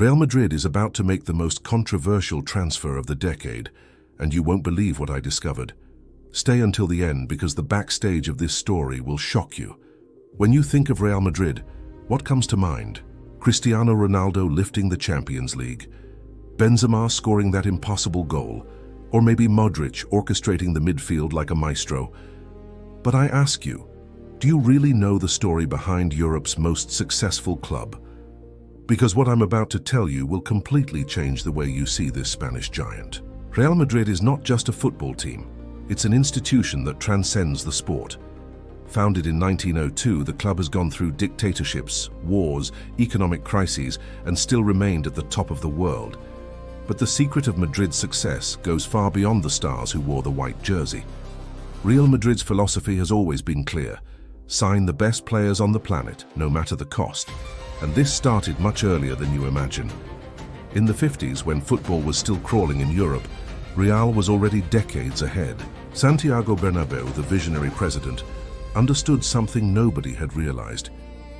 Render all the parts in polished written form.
Real Madrid is about to make the most controversial transfer of the decade, and you won't believe what I discovered. Stay until the end because the backstage of this story will shock you. When you think of Real Madrid, what comes to mind? Cristiano Ronaldo lifting the Champions League, Benzema scoring that impossible goal, or maybe Modric orchestrating the midfield like a maestro. But I ask you, do you really know the story behind Europe's most successful club? Because what I'm about to tell you will completely change the way you see this Spanish giant. Real Madrid is not just a football team, it's an institution that transcends the sport. Founded in 1902, the club has gone through dictatorships, wars, economic crises, and still remained at the top of the world. But the secret of Madrid's success goes far beyond the stars who wore the white jersey. Real Madrid's philosophy has always been clear: sign the best players on the planet, no matter the cost. And this started much earlier than you imagine. In the 50s, when football was still crawling in Europe, Real was already decades ahead. Santiago Bernabéu, the visionary president, understood something nobody had realized.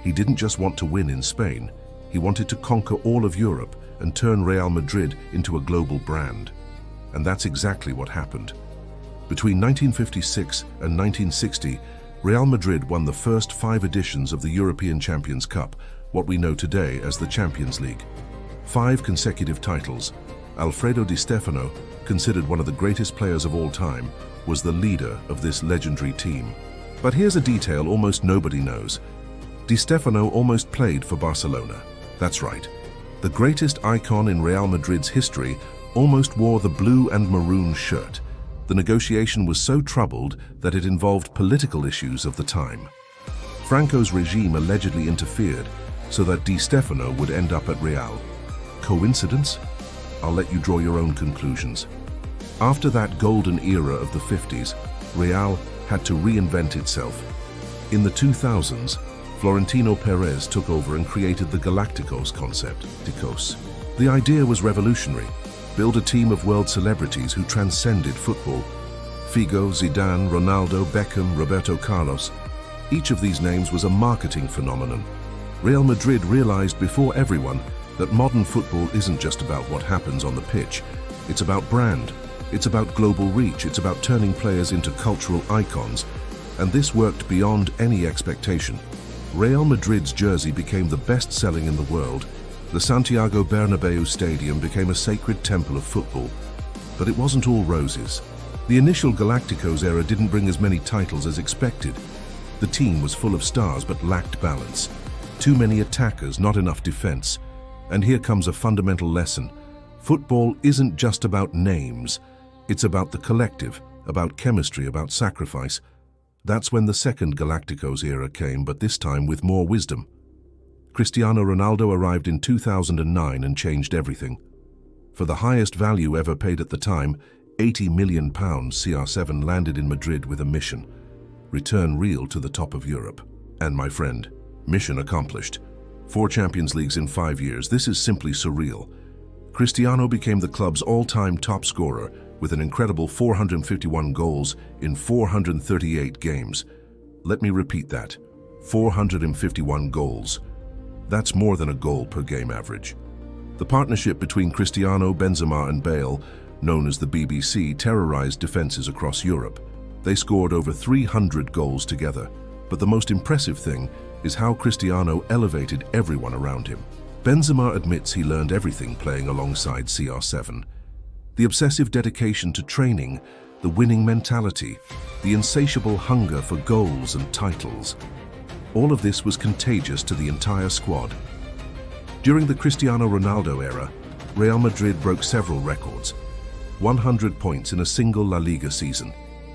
He didn't just want to win in Spain, he wanted to conquer all of Europe and turn Real Madrid into a global brand. And that's exactly what happened. Between 1956 and 1960, Real Madrid won the first 5 editions of the European Champions Cup, what we know today as the Champions League. 5 consecutive titles. Alfredo Di Stefano, considered one of the greatest players of all time, was the leader of this legendary team. But here's a detail almost nobody knows. Di Stefano almost played for Barcelona. That's right. The greatest icon in Real Madrid's history almost wore the blue and maroon shirt. The negotiation was so troubled that it involved political issues of the time. Franco's regime allegedly interfered so that Di Stefano would end up at Real. Coincidence? I'll let you draw your own conclusions. After that golden era of the 50s, Real had to reinvent itself. In the 2000s, Florentino Perez took over and created the Galacticos concept, Ticos. The idea was revolutionary: build a team of world celebrities who transcended football. Figo, Zidane, Ronaldo, Beckham, Roberto Carlos. Each of these names was a marketing phenomenon. Real Madrid realized before everyone that modern football isn't just about what happens on the pitch. It's about brand, it's about global reach, it's about turning players into cultural icons. And this worked beyond any expectation. Real Madrid's jersey became the best-selling in the world. The Santiago Bernabéu stadium became a sacred temple of football. But it wasn't all roses. The initial Galacticos era didn't bring as many titles as expected. The team was full of stars but lacked balance. Too many attackers, not enough defense. And here comes a fundamental lesson. Football isn't just about names. It's about the collective, about chemistry, about sacrifice. That's when the second Galacticos era came, but this time with more wisdom. Cristiano Ronaldo arrived in 2009 and changed everything. For the highest value ever paid at the time, £80 million, CR7 landed in Madrid with a mission: return Real to the top of Europe. And my friend, mission accomplished. 4 Champions Leagues in 5 years, this is simply surreal. Cristiano became the club's all-time top scorer with an incredible 451 goals in 438 games. Let me repeat that, 451 goals. That's more than a goal per game average. The partnership between Cristiano, Benzema and Bale, known as the BBC, terrorized defenses across Europe. They scored over 300 goals together. But the most impressive thing is how Cristiano elevated everyone around him. Benzema admits he learned everything playing alongside CR7. The obsessive dedication to training, the winning mentality, the insatiable hunger for goals and titles. All of this was contagious to the entire squad. During the Cristiano Ronaldo era, Real Madrid broke several records. 100 points in a single La Liga season,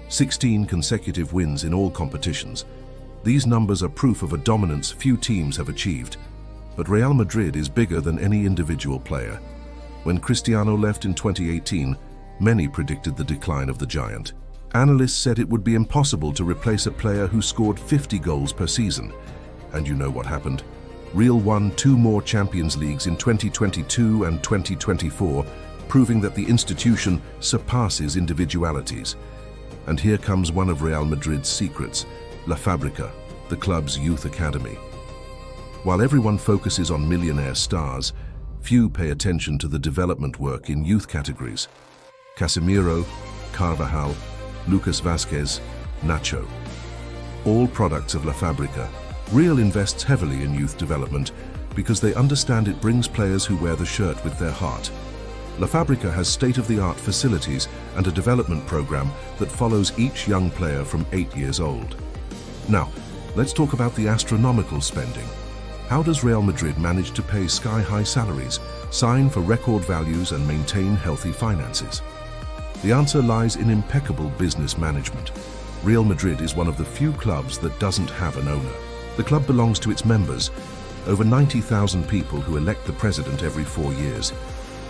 16 consecutive wins in all competitions. These numbers are proof of a dominance few teams have achieved. But Real Madrid is bigger than any individual player. When Cristiano left in 2018, many predicted the decline of the giant. Analysts said it would be impossible to replace a player who scored 50 goals per season. And you know what happened? Real won 2 more Champions Leagues in 2022 and 2024, proving that the institution surpasses individualities. And here comes one of Real Madrid's secrets: La Fábrica, the club's youth academy. While everyone focuses on millionaire stars, Few pay attention to the development work in youth categories. Casemiro, Carvajal, Lucas Vázquez, Nacho. All products of La Fábrica. Real invests heavily in youth development because they understand it brings players who wear the shirt with their heart. La Fábrica has state-of-the-art facilities and a development program that follows each young player from 8 years old. Now, let's talk about the astronomical spending. How does Real Madrid manage to pay sky-high salaries, sign for record values and maintain healthy finances? The answer lies in impeccable business management. Real Madrid is one of the few clubs that doesn't have an owner. The club belongs to its members, over 90,000 people who elect the president every 4 years.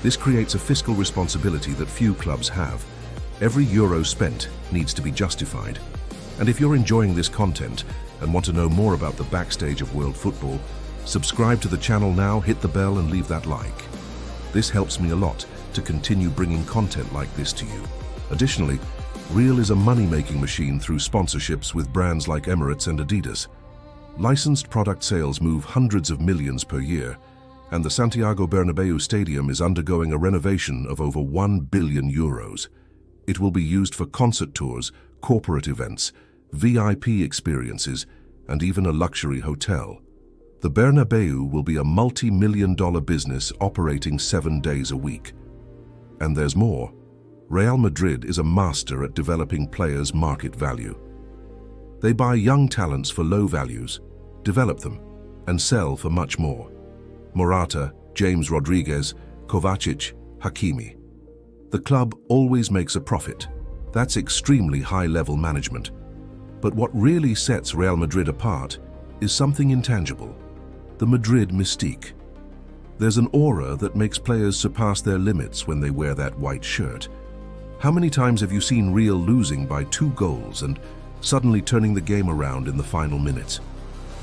This creates a fiscal responsibility that few clubs have. Every euro spent needs to be justified. And if you're enjoying this content and want to know more about the backstage of world football, subscribe to the channel now, hit the bell and leave that like. This helps me a lot to continue bringing content like this to you. Additionally, Real is a money-making machine through sponsorships with brands like Emirates and Adidas. Licensed product sales move hundreds of millions per year, and the Santiago Bernabéu Stadium is undergoing a renovation of over 1 billion euros. It will be used for concert tours, corporate events, VIP experiences, and even a luxury hotel. The Bernabéu will be a multi-million-dollar business operating 7 days a week. And there's more. Real Madrid is a master at developing players' market value. They buy young talents for low values, develop them, and sell for much more. Morata, James Rodriguez, Kovacic, Hakimi. The club always makes a profit. That's extremely high-level management. But what really sets Real Madrid apart is something intangible: the Madrid mystique. There's an aura that makes players surpass their limits when they wear that white shirt. How many times have you seen Real losing by 2 goals and suddenly turning the game around in the final minutes?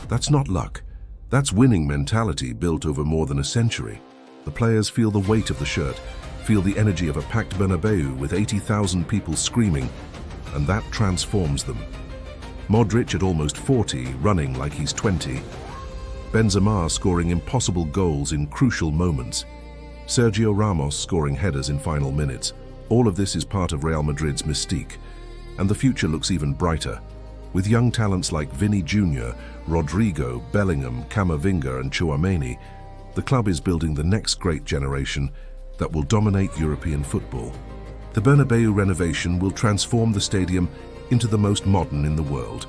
That's not luck. That's winning mentality built over more than a century. The players feel the weight of the shirt, feel the energy of a packed Bernabéu with 80,000 people screaming, and that transforms them. Modric at almost 40, running like he's 20. Benzema scoring impossible goals in crucial moments. Sergio Ramos scoring headers in final minutes. All of this is part of Real Madrid's mystique, and the future looks even brighter. With young talents like Vini Jr., Rodrigo, Bellingham, Camavinga and Tchouaméni, the club is building the next great generation that will dominate European football. The Bernabéu renovation will transform the stadium into the most modern in the world.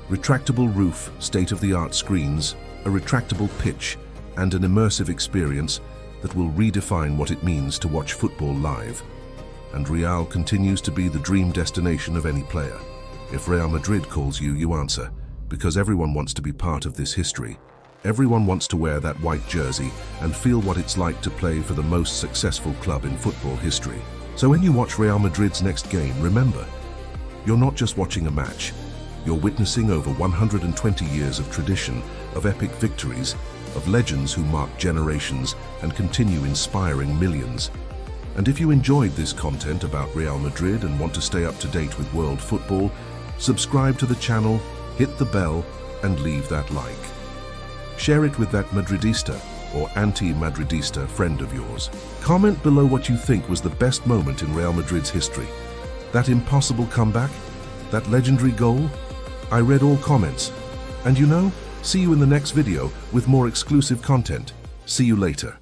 Retractable roof, state-of-the-art screens, a retractable pitch, and an immersive experience that will redefine what it means to watch football live. And Real continues to be the dream destination of any player. If Real Madrid calls you, you answer, because everyone wants to be part of this history. Everyone wants to wear that white jersey and feel what it's like to play for the most successful club in football history. So when you watch Real Madrid's next game, remember, you're not just watching a match. You're witnessing over 120 years of tradition, of epic victories, of legends who mark generations and continue inspiring millions. And if you enjoyed this content about Real Madrid and want to stay up to date with world football, subscribe to the channel, hit the bell, and leave that like. Share it with that Madridista or anti-Madridista friend of yours. Comment below what you think was the best moment in Real Madrid's history. That impossible comeback? That legendary goal? I read all comments. And see you in the next video with more exclusive content. See you later.